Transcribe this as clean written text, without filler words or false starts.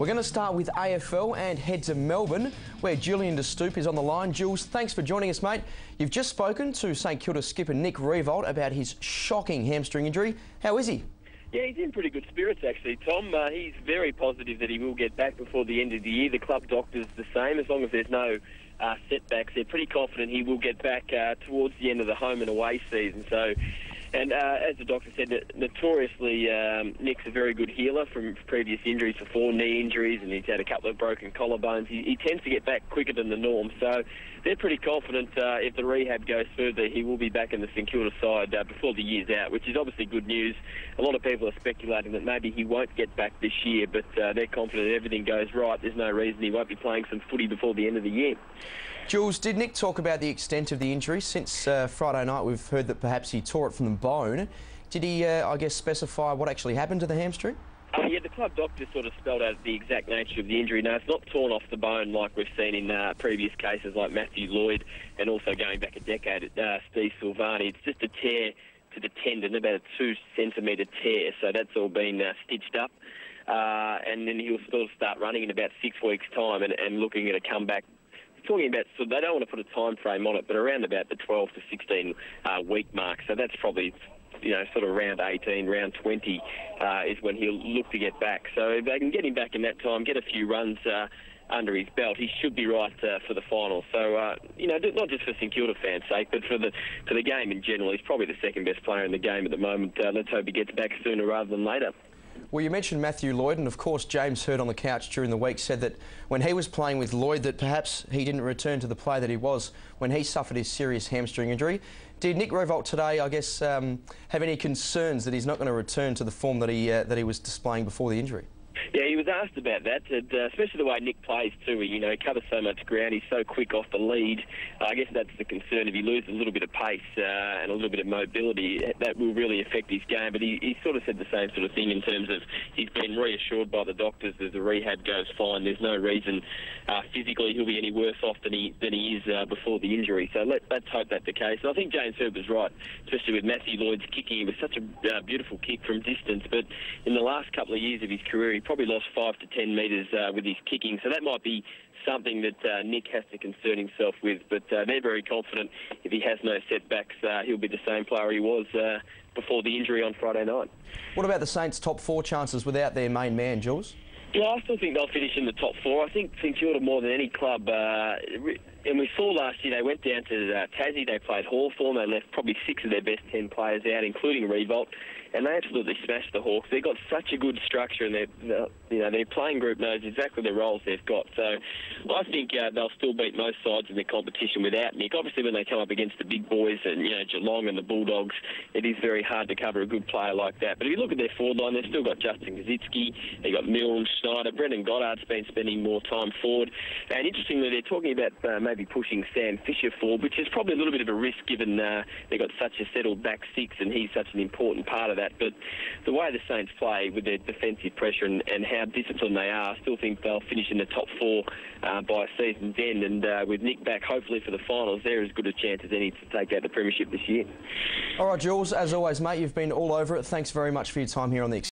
We're going to start with AFL and head to Melbourne, where Julian De Stoop is on the line. Jules, thanks for joining us, mate. You've just spoken to St Kilda skipper Nick Riewoldt about his shocking hamstring injury. How is he? Yeah, he's in pretty good spirits, actually, Tom. He's very positive that he will get back before the end of the year. The club doctor's the same. As long as there's no setbacks, they're pretty confident he will get back towards the end of the home and away season. And as the doctor said, notoriously, Nick's a very good healer from previous injuries before, knee injuries, and he's had a couple of broken collarbones. He tends to get back quicker than the norm, so they're pretty confident if the rehab goes further, he will be back in the St Kilda side before the year's out, which is obviously good news. A lot of people are speculating that maybe he won't get back this year, but they're confident if everything goes right, there's no reason he won't be playing some footy before the end of the year. Jules, did Nick talk about the extent of the injury? Since Friday night, we've heard that perhaps he tore it from the bone. Did he, I guess, specify what actually happened to the hamstring? Yeah, the club doctor sort of spelled out the exact nature of the injury. No, it's not torn off the bone like we've seen in previous cases like Matthew Lloyd and also going back a decade at Steve Silvani. It's just a tear to the tendon, about a 2 centimetre tear, so that's all been stitched up. And then he'll still start running in about 6 weeks' time and looking at a comeback. Talking about, so they don't want to put a time frame on it, but around about the 12 to 16 week mark. So that's probably, sort of round 18, round 20 is when he'll look to get back. So if they can get him back in that time, get a few runs under his belt, he should be right for the final. So, not just for St Kilda fans' sake, but for the game in general. He's probably the second best player in the game at the moment. Let's hope he gets back sooner rather than later. Well, you mentioned Matthew Lloyd, and of course James Hird on the couch during the week said that when he was playing with Lloyd that perhaps he didn't return to the play that he was when he suffered his serious hamstring injury. Did Nick Riewoldt today, I guess, have any concerns that he's not going to return to the form that he was displaying before the injury? Yeah, he was asked about that, especially the way Nick plays too. He covers so much ground. He's so quick off the lead. I guess that's the concern. If he loses a little bit of pace and a little bit of mobility, that will really affect his game. But he sort of said the same sort of thing in terms of he's been reassured by the doctors that the rehab goes fine. There's no reason physically he'll be any worse off than he is before the injury. So let's hope that's the case. And I think James Hird was right, especially with Matthew Lloyd's kicking. It was such a beautiful kick from distance. But in the last couple of years of his career, he probably lost 5 to 10 metres with his kicking, so that might be something that Nick has to concern himself with, but they're very confident if he has no setbacks, he'll be the same player he was before the injury on Friday night. What about the Saints' top 4 chances without their main man, Jules? Yeah, I still think they'll finish in the top 4. I think St Kilda more than any club, and we saw last year they went down to Tassie, they played Hawthorn, they left probably 6 of their best 10 players out, including Riewoldt, and they absolutely smashed the Hawks. They've got such a good structure, and their playing group knows exactly the roles they've got. So I think they'll still beat most sides in the competition without Nick. Obviously, when they come up against the big boys and Geelong and the Bulldogs, it is very hard to cover a good player like that. But if you look at their forward line, they've still got Justin Koschitzke, they've got Milne, Schneider, Brendan Goddard's been spending more time forward. And interestingly, they're talking about maybe pushing Sam Fisher forward, which is probably a little bit of a risk given they've got such a settled back 6 and he's such an important part of that. But the way the Saints play with their defensive pressure and how disciplined they are, I still think they'll finish in the top 4 by season's end. And with Nick back, hopefully for the finals, they're as good a chance as any to take out the premiership this year. All right, Jules, as always, mate, you've been all over it. Thanks very much for your time here on the